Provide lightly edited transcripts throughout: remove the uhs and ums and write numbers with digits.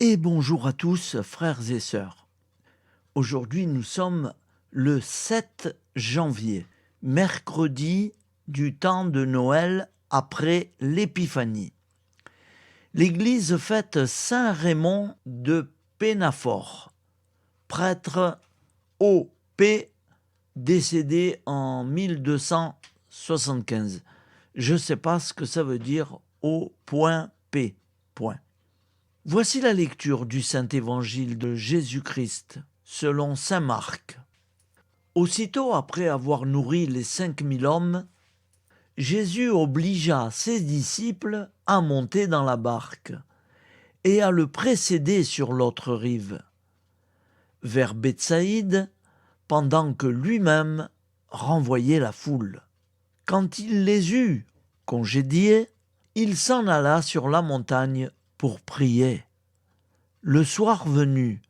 Et bonjour à tous, frères et sœurs. Aujourd'hui, nous sommes le 7 janvier, mercredi du temps de Noël après l'Épiphanie. L'Église fête Saint Raymond de Pénafort, prêtre O.P. décédé en 1275. Je ne sais pas ce que ça veut dire O.P. Voici la lecture du Saint-Évangile de Jésus-Christ, selon saint Marc. Aussitôt après avoir nourri les 5000 hommes, Jésus obligea ses disciples à monter dans la barque et à le précéder sur l'autre rive, vers Bethsaïde, pendant que lui-même renvoyait la foule. Quand il les eut congédiés, il s'en alla sur la montagne pour prier. Le soir venu,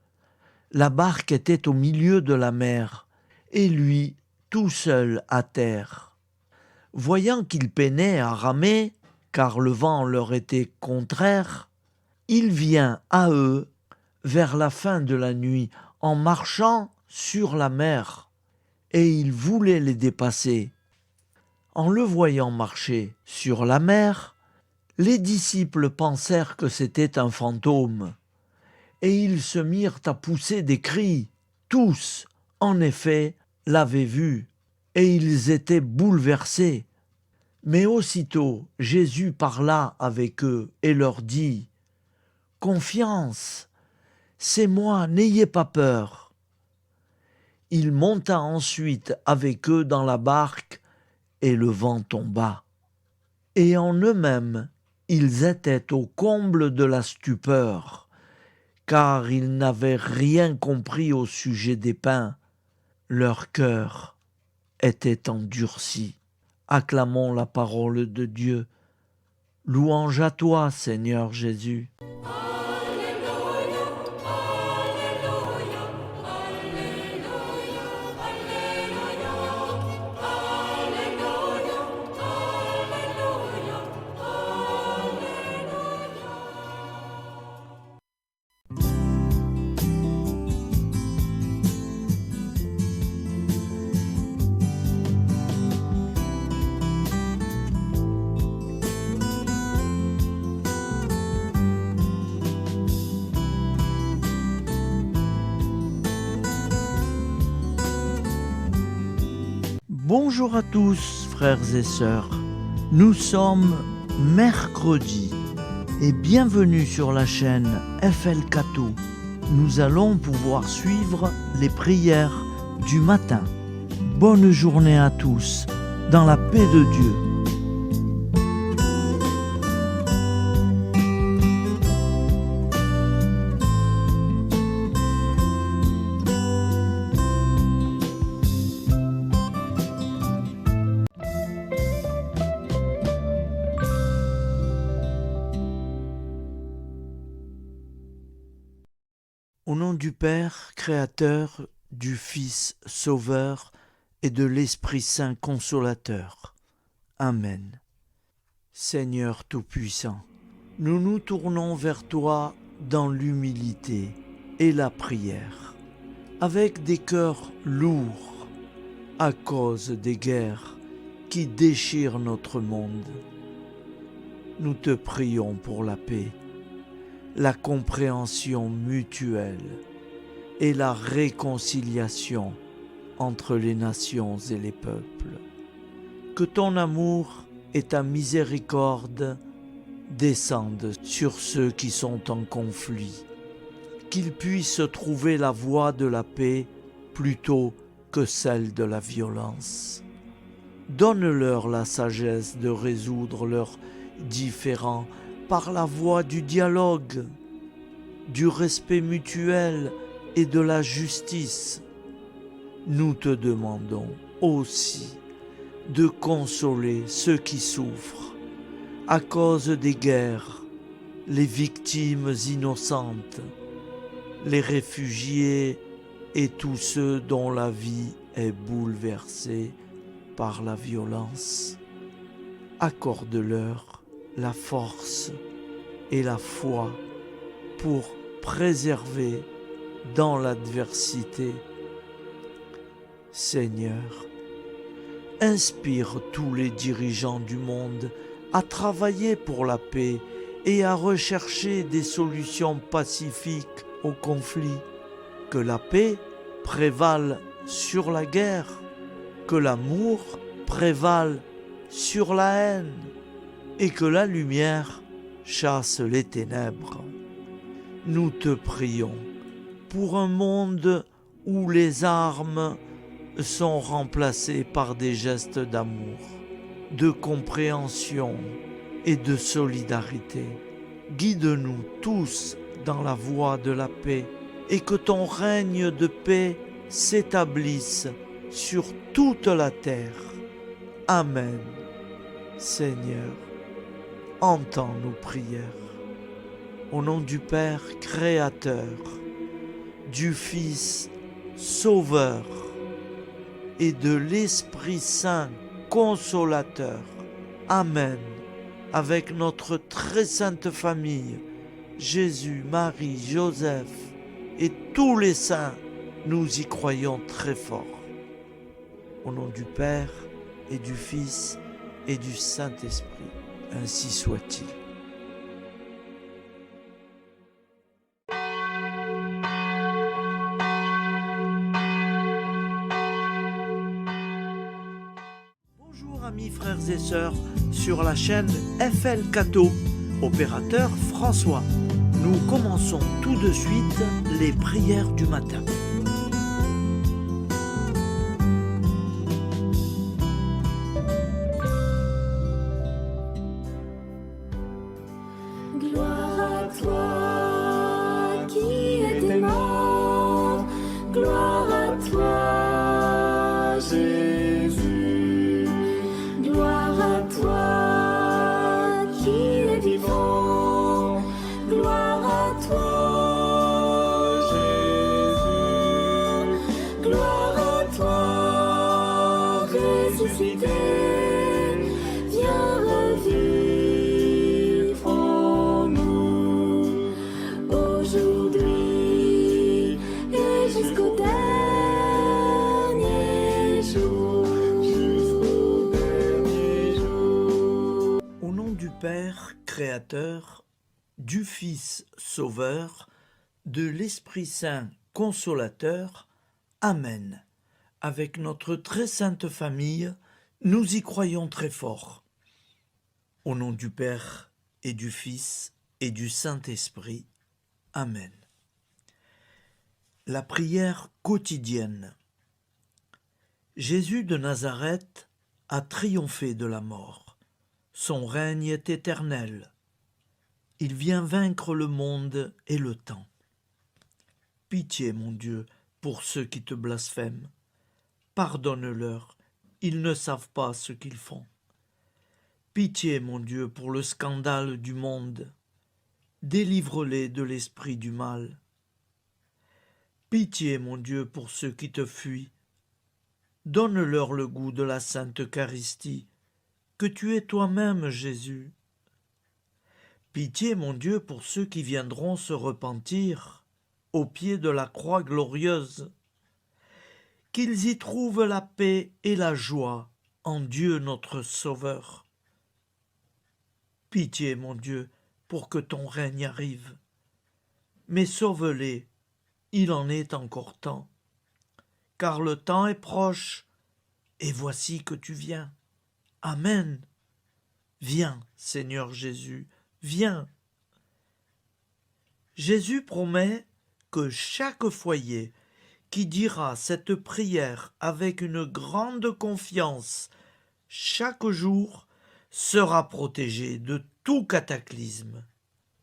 la barque était au milieu de la mer, et lui tout seul à terre. Voyant qu'il peinait à ramer, car le vent leur était contraire, il vient à eux vers la fin de la nuit en marchant sur la mer, et il voulait les dépasser. En le voyant marcher sur la mer, les disciples pensèrent que c'était un fantôme, et ils se mirent à pousser des cris. Tous, en effet, l'avaient vu, et ils étaient bouleversés. Mais aussitôt Jésus parla avec eux et leur dit « Confiance, c'est moi, n'ayez pas peur. » Il monta ensuite avec eux dans la barque, et le vent tomba. Et en eux-mêmes, ils étaient au comble de la stupeur, car ils n'avaient rien compris au sujet des pains. Leur cœur était endurci. Acclamons la parole de Dieu. Louange à toi, Seigneur Jésus. Bonjour à tous, frères et sœurs. Nous sommes mercredi et bienvenue sur la chaîne FL Cato. Nous allons pouvoir suivre les prières du matin. Bonne journée à tous, dans la paix de Dieu. Au nom du Père, Créateur, du Fils, Sauveur et de l'Esprit Saint Consolateur. Amen. Seigneur Tout-Puissant, nous nous tournons vers toi dans l'humilité et la prière, avec des cœurs lourds à cause des guerres qui déchirent notre monde. Nous te prions pour la paix, la compréhension mutuelle et la réconciliation entre les nations et les peuples. Que ton amour et ta miséricorde descendent sur ceux qui sont en conflit, qu'ils puissent trouver la voie de la paix plutôt que celle de la violence. Donne-leur la sagesse de résoudre leurs différends par la voie du dialogue, du respect mutuel et de la justice. Nous te demandons aussi de consoler ceux qui souffrent à cause des guerres, les victimes innocentes, les réfugiés et tous ceux dont la vie est bouleversée par la violence. Accorde-leur la force et la foi pour préserver dans l'adversité. Seigneur, inspire tous les dirigeants du monde à travailler pour la paix et à rechercher des solutions pacifiques aux conflits. Que la paix prévale sur la guerre, que l'amour prévale sur la haine et que la lumière chasse les ténèbres. Nous te prions pour un monde où les armes sont remplacées par des gestes d'amour, de compréhension et de solidarité. Guide-nous tous dans la voie de la paix et que ton règne de paix s'établisse sur toute la terre. Amen. Seigneur, entends nos prières. Au nom du Père Créateur, du Fils Sauveur et de l'Esprit Saint Consolateur. Amen. Avec notre très sainte famille, Jésus, Marie, Joseph et tous les saints, nous y croyons très fort. Au nom du Père et du Fils et du Saint-Esprit, ainsi soit-il. Bonjour amis frères et sœurs sur la chaîne FL Cato, opérateur François. Nous commençons tout de suite les prières du matin. Gloire à toi qui es des morts, gloire à toi Jésus, gloire à toi qui es vivant, gloire à toi Jésus, gloire à toi ressuscité, viens revivre en nous aujourd'hui et jusqu'au dernier jour. Au nom du Père Créateur, du Fils Sauveur, de l'Esprit Saint Consolateur. Amen. Avec notre très sainte famille, nous y croyons très fort. Au nom du Père et du Fils et du Saint-Esprit. Amen. La prière quotidienne. Jésus de Nazareth a triomphé de la mort. Son règne est éternel. Il vient vaincre le monde et le temps. Pitié, mon Dieu, pour ceux qui te blasphèment. Pardonne-leur, ils ne savent pas ce qu'ils font. Pitié, mon Dieu, pour le scandale du monde. Délivre-les de l'esprit du mal. Pitié, mon Dieu, pour ceux qui te fuient. Donne-leur le goût de la Sainte Eucharistie, que tu es toi-même, Jésus. Pitié, mon Dieu, pour ceux qui viendront se repentir au pied de la croix glorieuse, qu'ils y trouvent la paix et la joie en Dieu notre Sauveur. Pitié, mon Dieu, pour que ton règne arrive. Mais sauve-les, il en est encore temps, car le temps est proche, et voici que tu viens. Amen. Viens, Seigneur Jésus, viens. Jésus promet que chaque foyer qui dira cette prière avec une grande confiance chaque jour sera protégé de tout cataclysme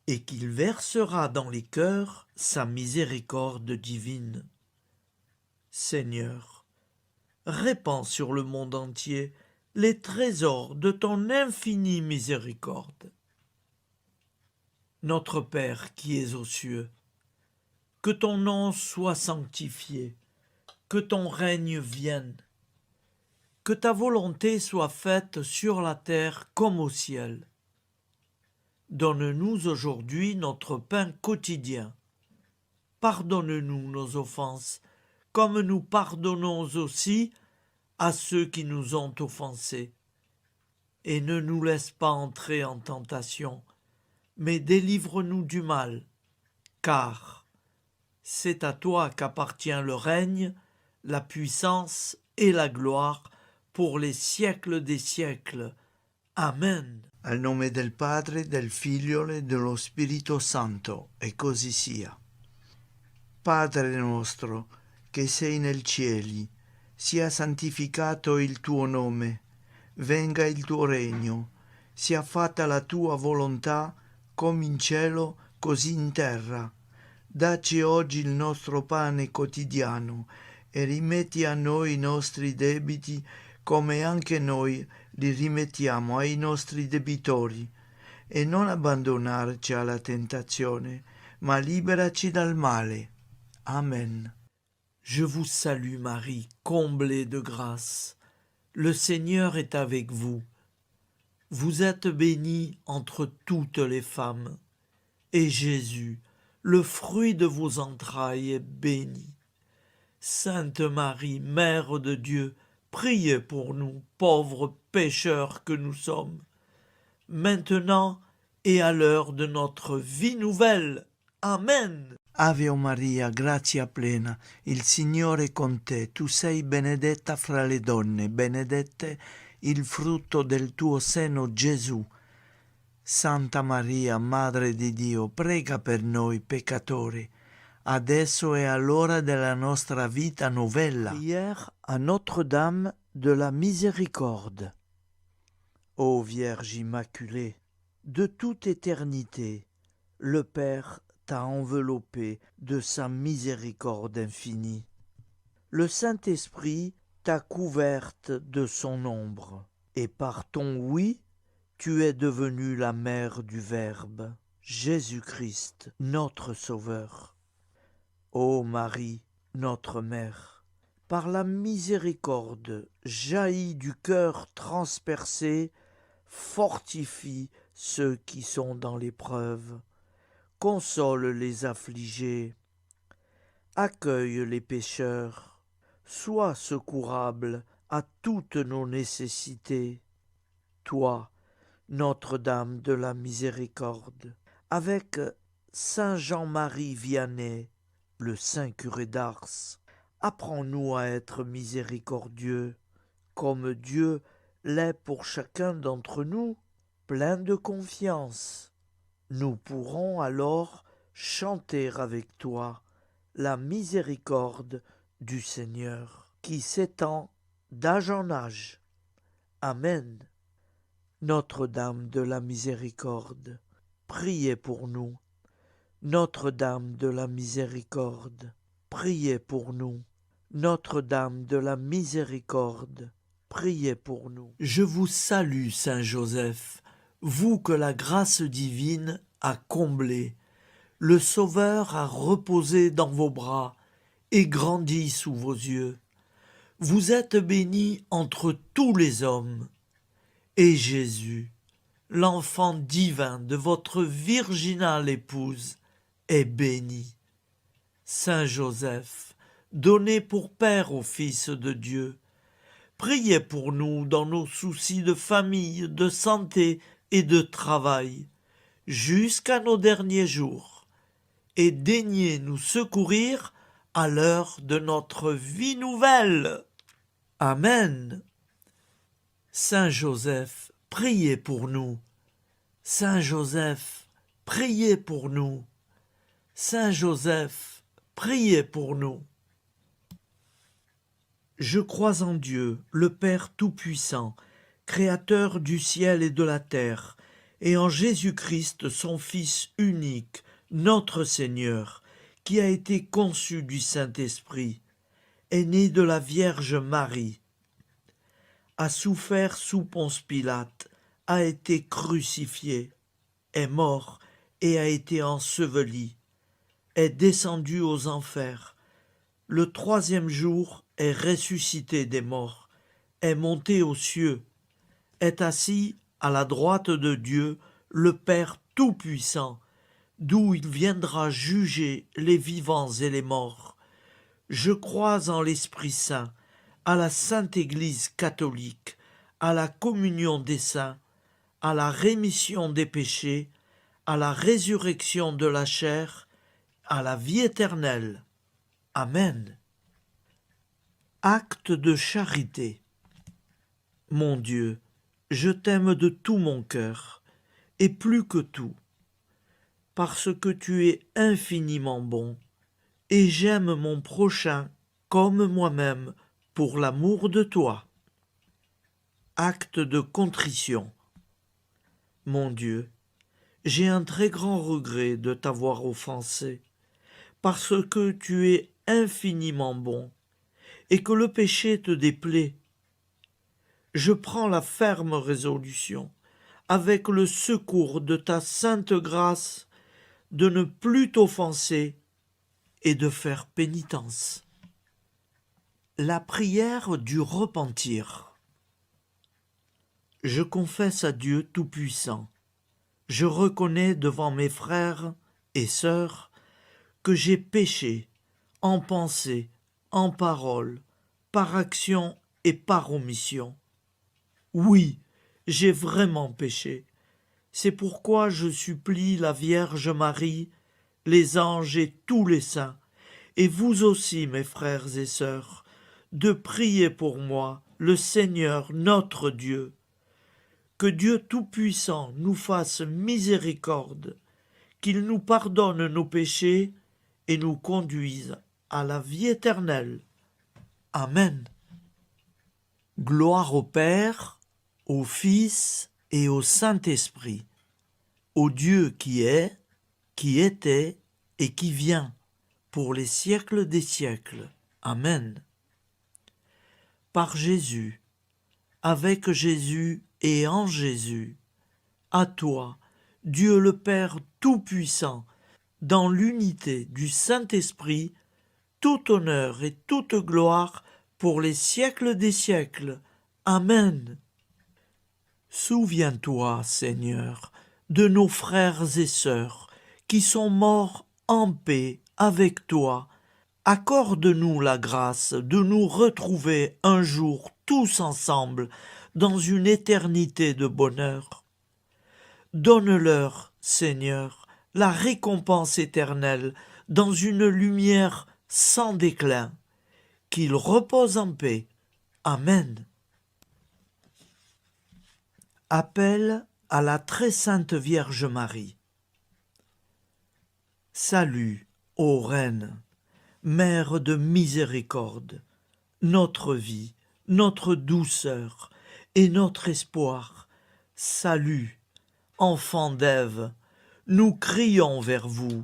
et qu'il versera dans les cœurs sa miséricorde divine. Seigneur, répands sur le monde entier les trésors de ton infinie miséricorde. Notre Père qui es aux cieux, que ton nom soit sanctifié, que ton règne vienne, que ta volonté soit faite sur la terre comme au ciel. Donne-nous aujourd'hui notre pain quotidien. pardonne-nous nos offenses, comme nous pardonnons aussi à ceux qui nous ont offensés. Et ne nous laisse pas entrer en tentation, mais délivre-nous du mal, car c'est à toi qu'appartient le règne, la puissance et la gloire pour les siècles des siècles. Amen. Al nome del Padre, del Figlio e dello Spirito Santo, e così sia. Padre nostro, che sei nel cieli, sia santificato il tuo nome, venga il tuo regno, sia fatta la tua volontà, come in cielo, così in terra. Dacci oggi il nostro pane quotidiano e rimetti a noi i nostri debiti, come anche noi li rimettiamo ai nostri debitori, e non abbandonarci alla tentazione, ma liberaci dal male. Amen. Je vous salue Marie, comblée de grâce. Le Seigneur est avec vous. Vous êtes bénie entre toutes les femmes, et Jésus, le fruit de vos entrailles, est béni. Sainte Marie, Mère de Dieu, priez pour nous, pauvres pécheurs que nous sommes, maintenant et à l'heure de notre vie nouvelle. Amen. Ave Maria, grazia plena, il Signore è con te, tu sei benedetta fra le donne, benedetto il frutto del tuo seno, Gesù. Santa Maria, Madre di Dio, prega per noi peccatori, adesso e all'ora della nostra vita novella. Prière à Notre-Dame de la Miséricorde. Ô Vierge Immaculée, De toute éternité, le Père t'a enveloppé de sa miséricorde infinie. Le Saint-Esprit t'a couverte de son ombre, et par ton oui, tu es devenue la mère du Verbe, Jésus-Christ, notre Sauveur. Ô Marie, notre Mère, par la miséricorde jaillie du cœur transpercé, fortifie ceux qui sont dans l'épreuve, console les affligés, accueille les pécheurs, sois secourable à toutes nos nécessités. Toi, Notre-Dame de la Miséricorde, avec Saint Jean-Marie Vianney, le Saint curé d'Ars, apprends-nous à être miséricordieux, comme Dieu l'est pour chacun d'entre nous, plein de confiance. Nous pourrons alors chanter avec toi la miséricorde du Seigneur, qui s'étend d'âge en âge. Amen. Notre-Dame de la Miséricorde, priez pour nous. Notre-Dame de la Miséricorde, priez pour nous. Notre-Dame de la Miséricorde, priez pour nous. Je vous salue, Saint Joseph, vous que la grâce divine a comblé. Le Sauveur a reposé dans vos bras et grandi sous vos yeux. Vous êtes bénie entre tous les hommes. Et Jésus, l'enfant divin de votre virginale épouse, est béni. Saint Joseph, donné pour Père au Fils de Dieu, priez pour nous dans nos soucis de famille, de santé et de travail, jusqu'à nos derniers jours, et daignez nous secourir à l'heure de notre vie nouvelle. Amen. Saint Joseph, priez pour nous. Saint Joseph, priez pour nous. Saint Joseph, priez pour nous. Je crois en Dieu, le Père Tout-Puissant, Créateur du ciel et de la terre, et en Jésus-Christ, son Fils unique, notre Seigneur, qui a été conçu du Saint-Esprit, est né de la Vierge Marie, a souffert sous Ponce Pilate, a été crucifié, est mort et a été enseveli, est descendu aux enfers, le troisième jour est ressuscité des morts, est monté aux cieux, est assis à la droite de Dieu, le Père Tout-Puissant, d'où il viendra juger les vivants et les morts. Je crois en l'Esprit Saint, à la Sainte Église catholique, à la communion des saints, à la rémission des péchés, à la résurrection de la chair, à la vie éternelle. Amen. Acte de charité. Mon Dieu, je t'aime de tout mon cœur, et plus que tout, parce que tu es infiniment bon, et j'aime mon prochain comme moi-même pour l'amour de toi. Acte de contrition. Mon Dieu, j'ai un très grand regret de t'avoir offensé, parce que tu es infiniment bon, et que le péché te déplaît. Je prends la ferme résolution, avec le secours de ta sainte grâce, de ne plus t'offenser et de faire pénitence. La prière du repentir. Je confesse à Dieu Tout-Puissant. Je reconnais devant mes frères et sœurs que j'ai péché en pensée, en parole, par action et par omission. Oui, j'ai vraiment péché. C'est pourquoi je supplie la Vierge Marie, les anges et tous les saints, et vous aussi, mes frères et sœurs, de prier pour moi, le Seigneur notre Dieu. Que Dieu Tout-Puissant nous fasse miséricorde, qu'il nous pardonne nos péchés et nous conduise à la vie éternelle. Amen. Gloire au Père, au Fils et au Saint-Esprit, au Dieu qui est, qui était et qui vient, pour les siècles des siècles. Amen. Par Jésus, avec Jésus et en Jésus, à toi, Dieu le Père Tout-Puissant, dans l'unité du Saint-Esprit, tout honneur et toute gloire pour les siècles des siècles. Amen. Souviens-toi, Seigneur, de nos frères et sœurs qui sont morts en paix avec toi. Accorde-nous la grâce de nous retrouver un jour tous ensemble dans une éternité de bonheur. Donne-leur, Seigneur, la récompense éternelle dans une lumière sans déclin. Qu'ils reposent en paix. Amen. Appel à la très sainte Vierge Marie. Salut, ô Reine, Mère de miséricorde, notre vie, notre douceur et notre espoir. Salut, enfant d'Ève, nous crions vers vous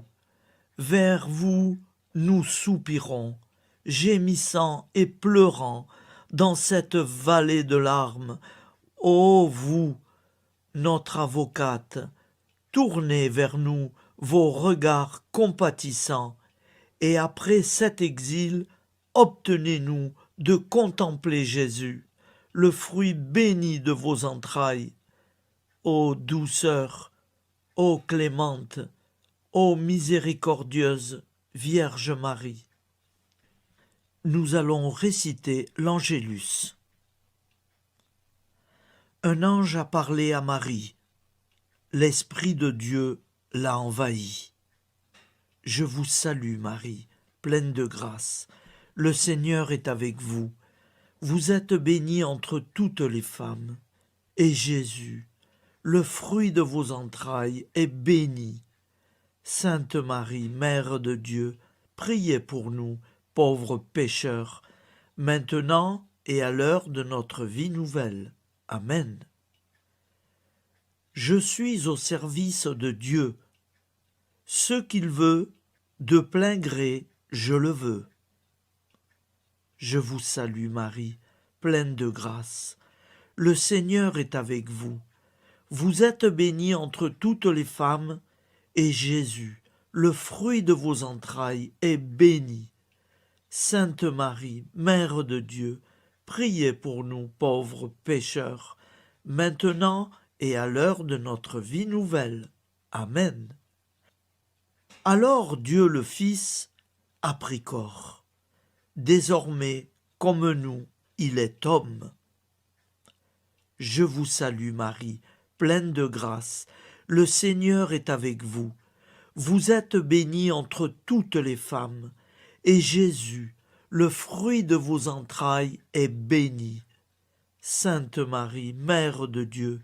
nous soupirons, gémissant et pleurant dans cette vallée de larmes. Ô vous, notre avocate, tournez vers nous vos regards compatissants, et après cet exil, obtenez-nous de contempler Jésus, le fruit béni de vos entrailles. Ô douceur, ô clémente, ô miséricordieuse Vierge Marie. Nous allons réciter l'Angélus. Un ange a parlé à Marie. L'Esprit de Dieu l'a envahi. Je vous salue, Marie, pleine de grâce. Le Seigneur est avec vous. Vous êtes bénie entre toutes les femmes. Et Jésus, le fruit de vos entrailles, est béni. Sainte Marie, Mère de Dieu, priez pour nous, pauvres pécheurs, maintenant et à l'heure de notre vie nouvelle. Amen. Je suis au service de Dieu. Ce qu'il veut, de plein gré, je le veux. Je vous salue Marie, pleine de grâce. Le Seigneur est avec vous. Vous êtes bénie entre toutes les femmes, et Jésus, le fruit de vos entrailles, est béni. Sainte Marie, Mère de Dieu, priez pour nous pauvres pécheurs, maintenant et à l'heure de notre vie nouvelle. Amen. Alors Dieu le Fils a pris corps. Désormais, comme nous, il est homme. Je vous salue Marie, pleine de grâce. Le Seigneur est avec vous. Vous êtes bénie entre toutes les femmes, et Jésus, le fruit de vos entrailles, est béni. Sainte Marie, Mère de Dieu,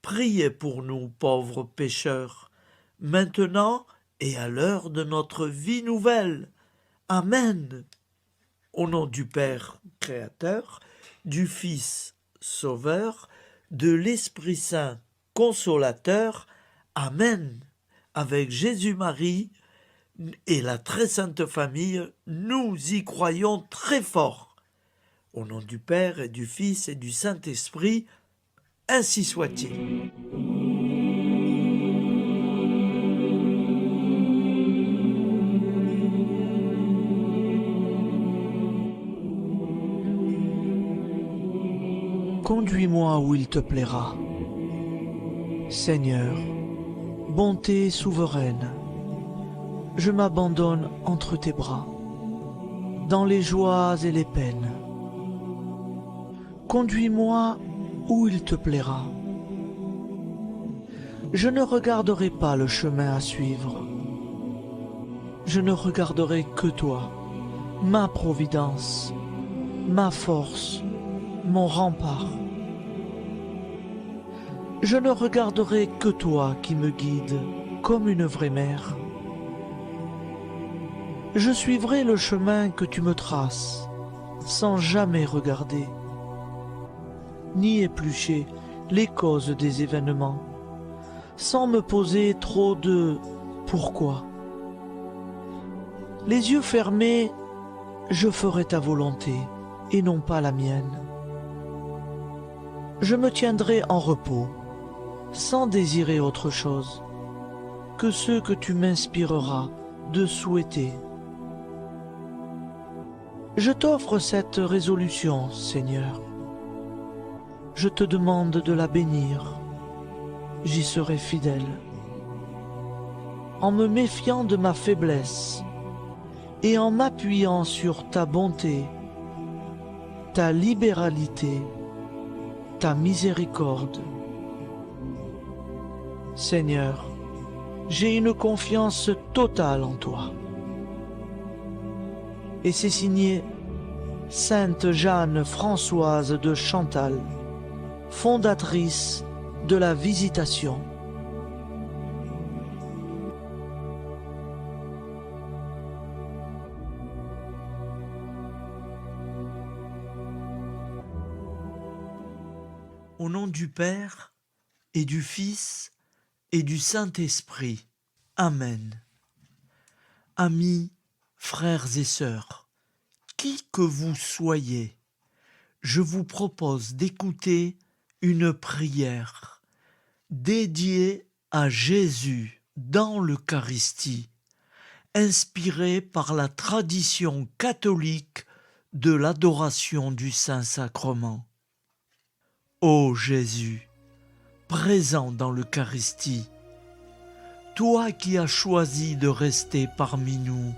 priez pour nous pauvres pécheurs, maintenant et à l'heure de notre vie nouvelle. Amen. Au nom du Père Créateur, du Fils Sauveur, de l'Esprit Saint Consolateur. Amen. Avec Jésus-Marie et la très sainte famille, nous y croyons très fort. Au nom du Père et du Fils et du Saint-Esprit, ainsi soit-il. Conduis-moi où il te plaira. Seigneur, bonté souveraine, je m'abandonne entre tes bras, dans les joies et les peines. Conduis-moi où il te plaira. Je ne regarderai pas le chemin à suivre. Je ne regarderai que toi, ma providence, ma force, mon rempart. Je ne regarderai que toi qui me guides comme une vraie mère. Je suivrai le chemin que tu me traces, sans jamais regarder, ni éplucher les causes des événements, sans me poser trop de « pourquoi ». Les yeux fermés, je ferai ta volonté et non pas la mienne. Je me tiendrai en repos, sans désirer autre chose que ce que tu m'inspireras de souhaiter. Je t'offre cette résolution, Seigneur. Je te demande de la bénir. J'y serai fidèle. En me méfiant de ma faiblesse et en m'appuyant sur ta bonté, ta libéralité, ta miséricorde. Seigneur, j'ai une confiance totale en toi. Et c'est signé Sainte Jeanne Françoise de Chantal, fondatrice de la Visitation. Au nom du Père et du Fils et du Saint-Esprit. Amen. Amis, frères et sœurs, qui que vous soyez, je vous propose d'écouter une prière dédiée à Jésus dans l'Eucharistie, inspirée par la tradition catholique de l'adoration du Saint-Sacrement. Ô Jésus, présent dans l'Eucharistie, toi qui as choisi de rester parmi nous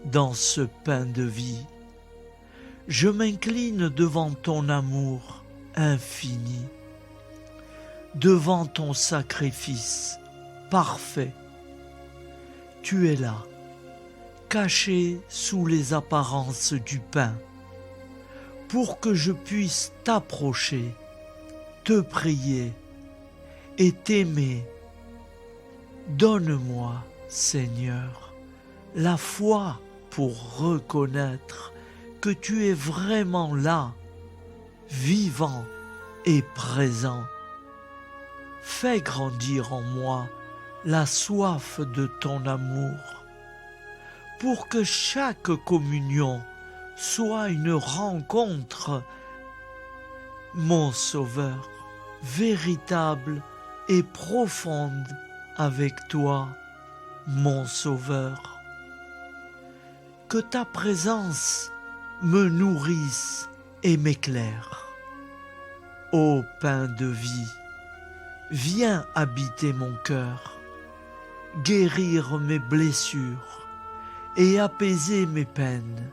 dans ce pain de vie, je m'incline devant ton amour infini, devant ton sacrifice parfait. Tu es là, caché sous les apparences du pain, pour que je puisse t'approcher, te prier et t'aimer. Donne-moi, Seigneur, la foi pour reconnaître que tu es vraiment là, vivant et présent. Fais grandir en moi la soif de ton amour, pour que chaque communion soit une rencontre, mon Sauveur, véritable et profonde avec toi, mon Sauveur. Que ta présence me nourrisse et m'éclaire. Ô pain de vie, viens habiter mon cœur. guérir mes blessures et apaiser mes peines.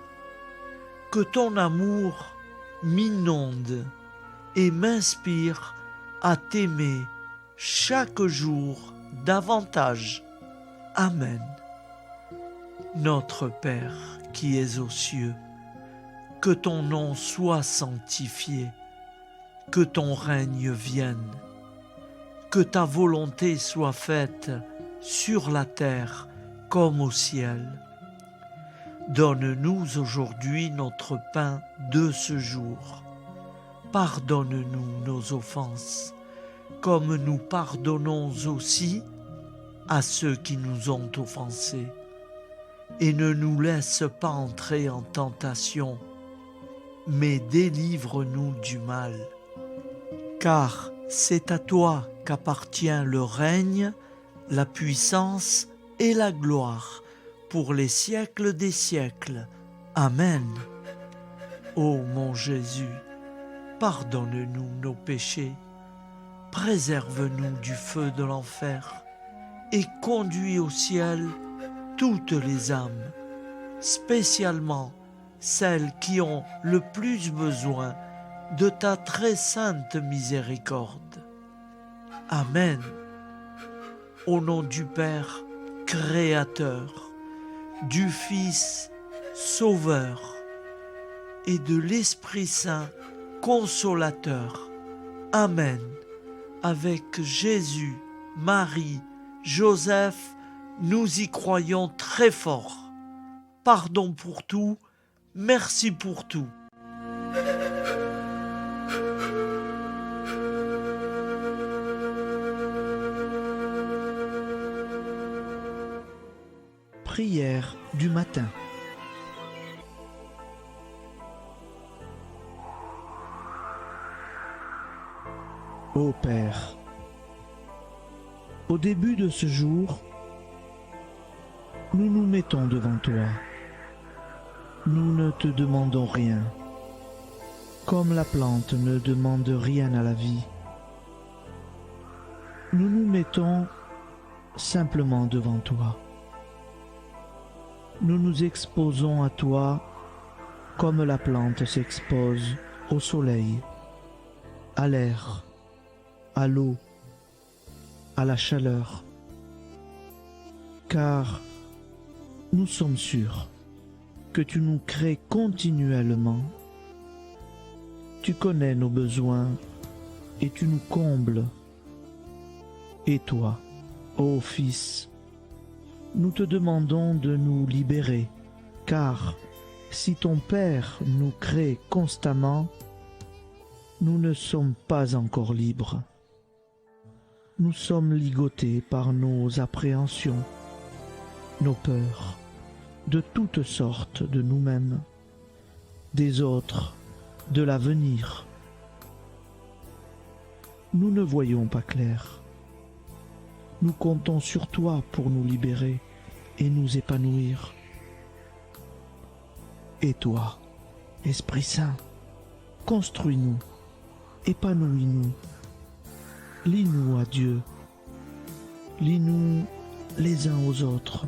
Que ton amour m'inonde et m'inspire à t'aimer chaque jour davantage. Amen. Notre Père qui es aux cieux, que ton nom soit sanctifié, que ton règne vienne, que ta volonté soit faite sur la terre comme au ciel. Donne-nous aujourd'hui notre pain de ce jour. Pardonne-nous nos offenses, comme nous pardonnons aussi à ceux qui nous ont offensés. Et ne nous laisse pas entrer en tentation, mais délivre-nous du mal. Car c'est à toi qu'appartient le règne, la puissance et la gloire pour les siècles des siècles. Amen. Ô mon Jésus, pardonne-nous nos péchés, préserve-nous du feu de l'enfer et conduis au ciel toutes les âmes, spécialement celles qui ont le plus besoin de ta très sainte miséricorde. Amen. Au nom du Père Créateur, du Fils Sauveur et de l'Esprit Saint Consolateur. Amen. Avec Jésus, Marie, Joseph, nous y croyons très fort. Pardon pour tout, merci pour tout. Prière du matin. Ô Père, au début de ce jour, nous nous mettons devant toi. Nous ne te demandons rien, comme la plante ne demande rien à la vie. Nous nous mettons simplement devant toi. Nous nous exposons à toi comme la plante s'expose au soleil, à l'air, à l'eau, à la chaleur. Car nous sommes sûrs que tu nous crées continuellement. Tu connais nos besoins et tu nous combles. Et toi, ô Fils, nous te demandons de nous libérer, car si ton Père nous crée constamment, nous ne sommes pas encore libres. Nous sommes ligotés par nos appréhensions, nos peurs, de toutes sortes de nous-mêmes, des autres, de l'avenir. Nous ne voyons pas clair. Nous comptons sur toi pour nous libérer et nous épanouir. Et toi, Esprit Saint, construis-nous, épanouis-nous, lie-nous à Dieu, lie-nous les uns aux autres,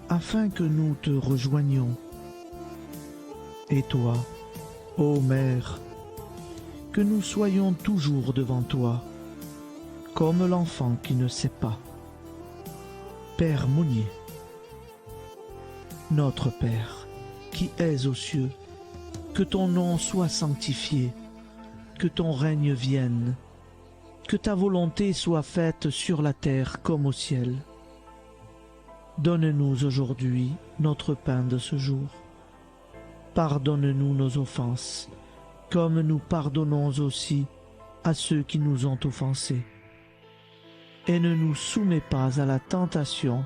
afin que nous te rejoignions. Et toi, ô Mère, que nous soyons toujours devant toi, comme l'enfant qui ne sait pas. Père Mounier, notre Père, qui es aux cieux, que ton nom soit sanctifié, que ton règne vienne, que ta volonté soit faite sur la terre comme au ciel. Donne-nous aujourd'hui notre pain de ce jour. Pardonne-nous nos offenses, comme nous pardonnons aussi à ceux qui nous ont offensés. Et ne nous soumets pas à la tentation,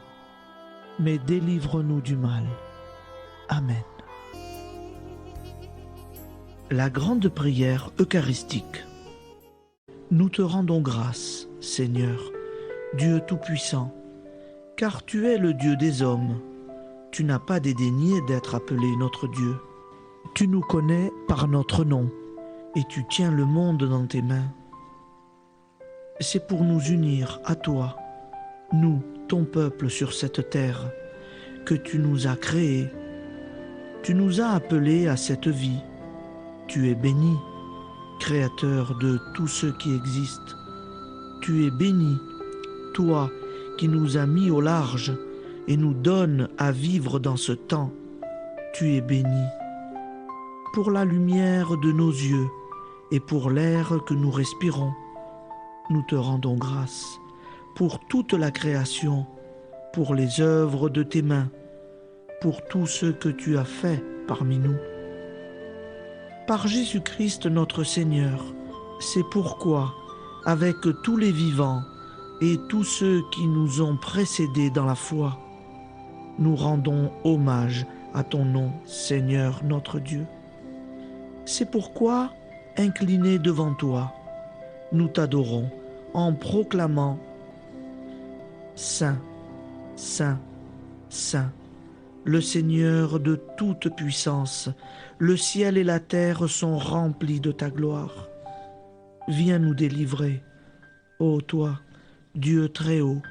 mais délivre-nous du mal. Amen. La grande prière eucharistique. Nous te rendons grâce, Seigneur, Dieu Tout-Puissant, car tu es le Dieu des hommes. Tu n'as pas dédaigné d'être appelé notre Dieu. Tu nous connais par notre nom, et tu tiens le monde dans tes mains. C'est pour nous unir à toi, nous, ton peuple sur cette terre que tu nous as créés. Tu nous as appelés à cette vie. Tu es béni, Créateur de tout ce qui existe. Tu es béni, toi qui nous as mis au large et nous donnes à vivre dans ce temps. Tu es béni. Pour la lumière de nos yeux et pour l'air que nous respirons, nous te rendons grâce. Pour toute la création, pour les œuvres de tes mains, pour tout ce que tu as fait parmi nous. Par Jésus-Christ notre Seigneur, c'est pourquoi, avec tous les vivants et tous ceux qui nous ont précédés dans la foi, nous rendons hommage à ton nom, Seigneur notre Dieu. C'est pourquoi, inclinés devant toi, nous t'adorons en proclamant « Saint, Saint, Saint ». Le Seigneur de toute puissance, le ciel et la terre sont remplis de ta gloire. Viens nous délivrer, ô toi, Dieu très haut.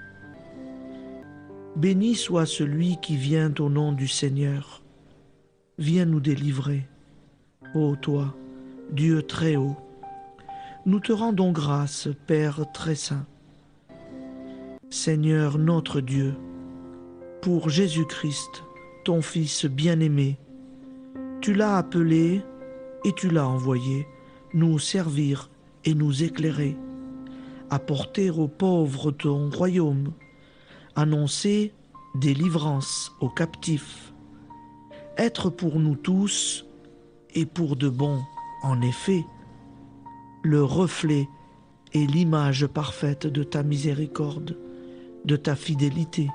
Béni soit celui qui vient au nom du Seigneur. Viens nous délivrer, ô toi, Dieu très haut. Nous te rendons grâce, Père très saint. Seigneur notre Dieu, pour Jésus-Christ, ton Fils bien-aimé, tu l'as appelé et tu l'as envoyé nous servir et nous éclairer, apporter aux pauvres ton royaume, annoncer délivrance aux captifs, être pour nous tous et pour de bon, en effet, le reflet et l'image parfaite de ta miséricorde, de ta fidélité.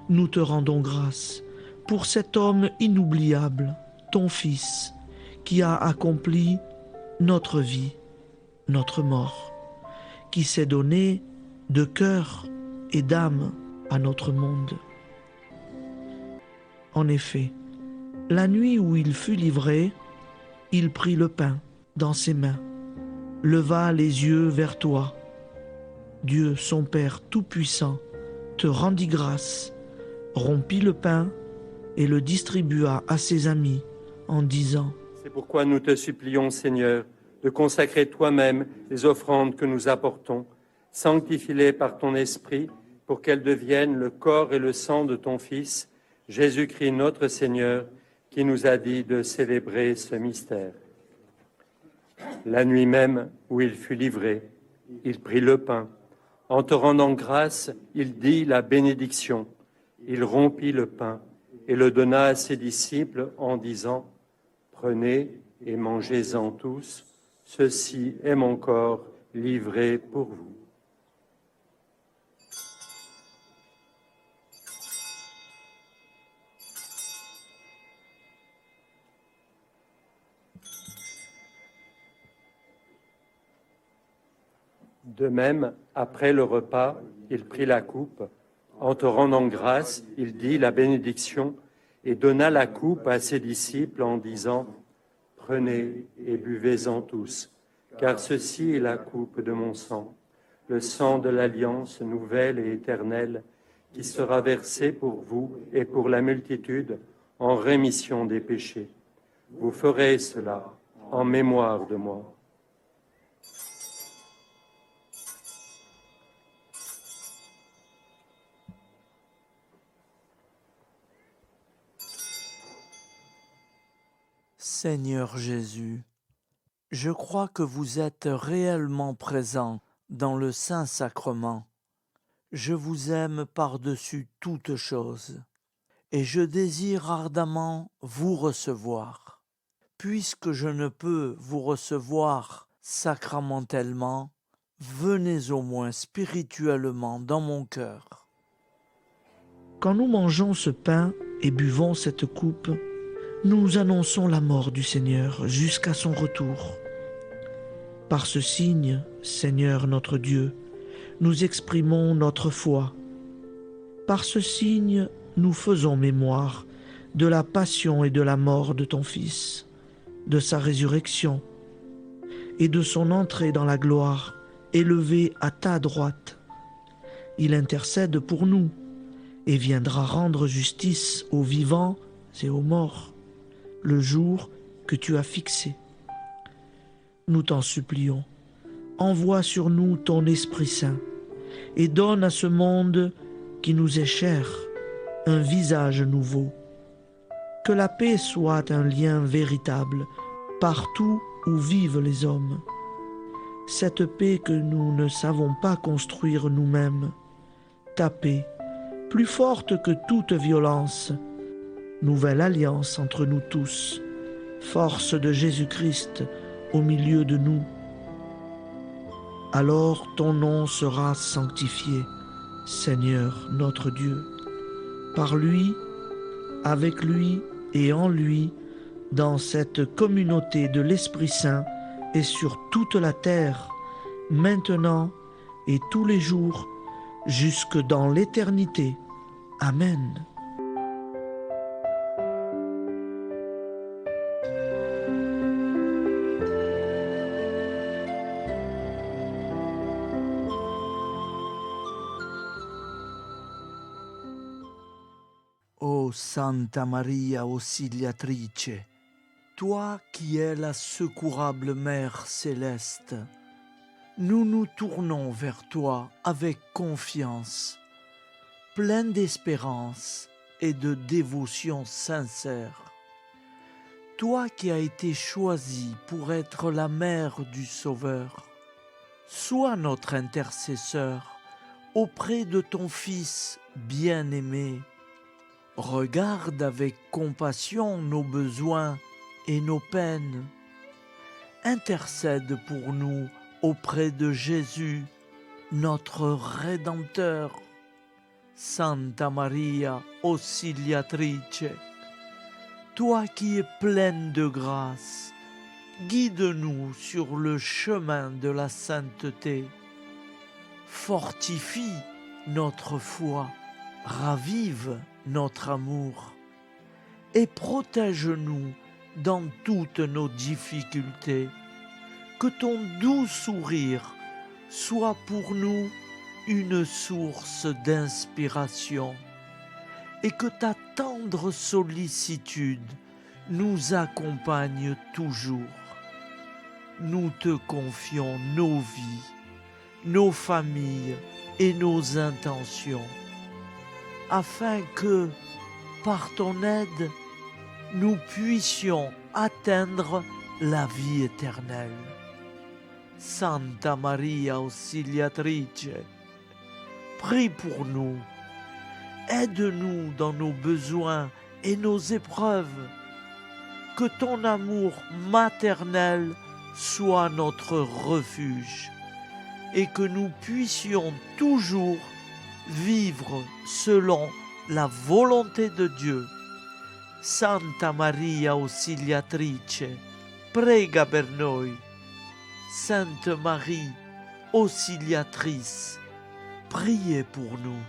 Nous te rendons grâce pour cet homme inoubliable, ton Fils, qui a accompli notre vie, notre mort, qui s'est donné de cœur et d'âme à notre monde. En effet, la nuit où il fut livré, il prit le pain dans ses mains, leva les yeux vers toi. Dieu, son Père tout-puissant, te rendit grâce, rompit le pain et le distribua à ses amis en disant : C'est pourquoi nous te supplions, Seigneur, de consacrer toi-même les offrandes que nous apportons, sanctifie-les par ton Esprit, pour qu'elles deviennent le corps et le sang de ton Fils, Jésus-Christ notre Seigneur, qui nous a dit de célébrer ce mystère. La nuit même où il fut livré, il prit le pain. En te rendant grâce, il dit la bénédiction. Il rompit le pain et le donna à ses disciples en disant : Prenez et mangez-en tous, ceci est mon corps livré pour vous. De même, après le repas, il prit la coupe. En te rendant grâce, il dit la bénédiction et donna la coupe à ses disciples en disant : Prenez et buvez-en tous, car ceci est la coupe de mon sang, le sang de l'alliance nouvelle et éternelle, qui sera versé pour vous et pour la multitude en rémission des péchés. Vous ferez cela en mémoire de moi. Seigneur Jésus, je crois que vous êtes réellement présent dans le Saint-Sacrement. Je vous aime par-dessus toute chose et je désire ardemment vous recevoir. Puisque je ne peux vous recevoir sacramentellement, venez au moins spirituellement dans mon cœur. Quand nous mangeons ce pain et buvons cette coupe, nous annonçons la mort du Seigneur jusqu'à son retour. Par ce signe, Seigneur notre Dieu, nous exprimons notre foi. Par ce signe, nous faisons mémoire de la passion et de la mort de ton Fils, de sa résurrection et de son entrée dans la gloire, élevé à ta droite. il intercède pour nous et viendra rendre justice aux vivants et aux morts, le jour que tu as fixé. Nous t'en supplions, envoie sur nous ton Esprit Saint et donne à ce monde qui nous est cher un visage nouveau. Que la paix soit un lien véritable partout où vivent les hommes. Cette paix que nous ne savons pas construire nous-mêmes, ta paix, plus forte que toute violence, nouvelle alliance entre nous tous, force de Jésus-Christ au milieu de nous. Alors ton nom sera sanctifié, Seigneur notre Dieu. Par lui, avec lui et en lui, dans cette communauté de l'Esprit Saint et sur toute la terre, maintenant et tous les jours, jusque dans l'éternité. Amen. Ô Santa Maria Auxiliatrice, toi qui es la secourable Mère céleste, nous nous tournons vers toi avec confiance, plein d'espérance et de dévotion sincère. Toi qui as été choisie pour être la mère du Sauveur, sois notre intercesseur auprès de ton Fils bien-aimé. Regarde avec compassion nos besoins et nos peines. Intercède pour nous auprès de Jésus, notre Rédempteur. Santa Maria Auxiliatrice, toi qui es pleine de grâce, guide-nous sur le chemin de la sainteté. Fortifie notre foi, ravive notre amour et protège-nous dans toutes nos difficultés. Que ton doux sourire soit pour nous une source d'inspiration et que ta tendre sollicitude nous accompagne toujours. Nous te confions nos vies, nos familles et nos intentions, afin que, par ton aide, nous puissions atteindre la vie éternelle. Santa Maria Auxiliatrice, prie pour nous, aide-nous dans nos besoins et nos épreuves, que ton amour maternel soit notre refuge et que nous puissions toujours vivre selon la volonté de Dieu. Santa Maria Auxiliatrice, prega per noi. Sainte Marie, Auxiliatrice, priez pour nous.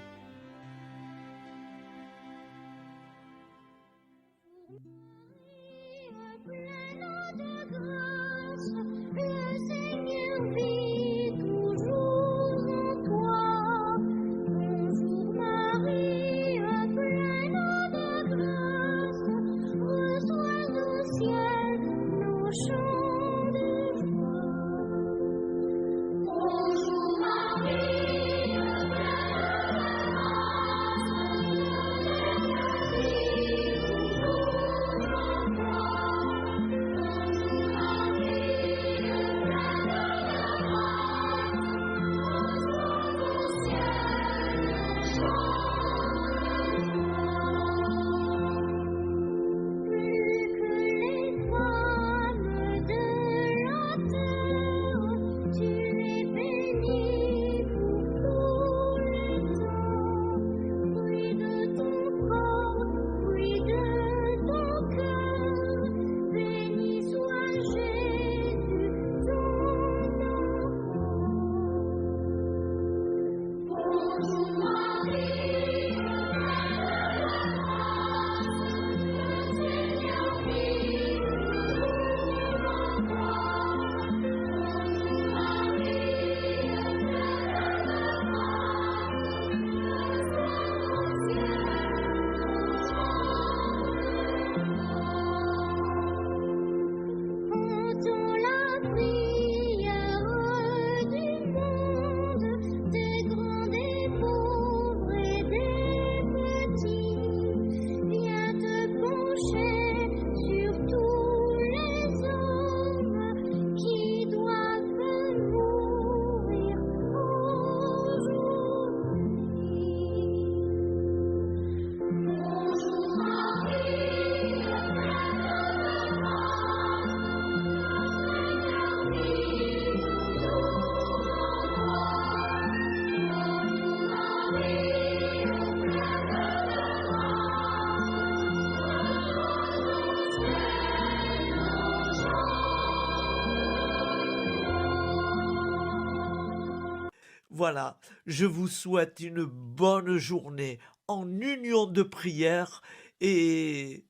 Voilà, je vous souhaite une bonne journée en union de prière et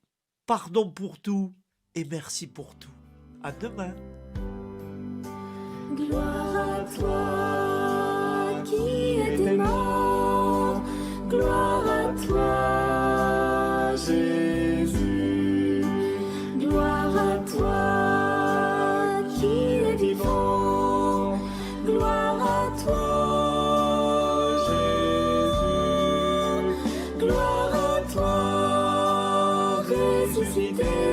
pardon pour tout et merci pour tout. À demain. Gloire à toi qui étais mort, gloire à toi Jésus, gloire à toi qui es vivant, gloire à toi Jésus, gloire à toi ressuscité.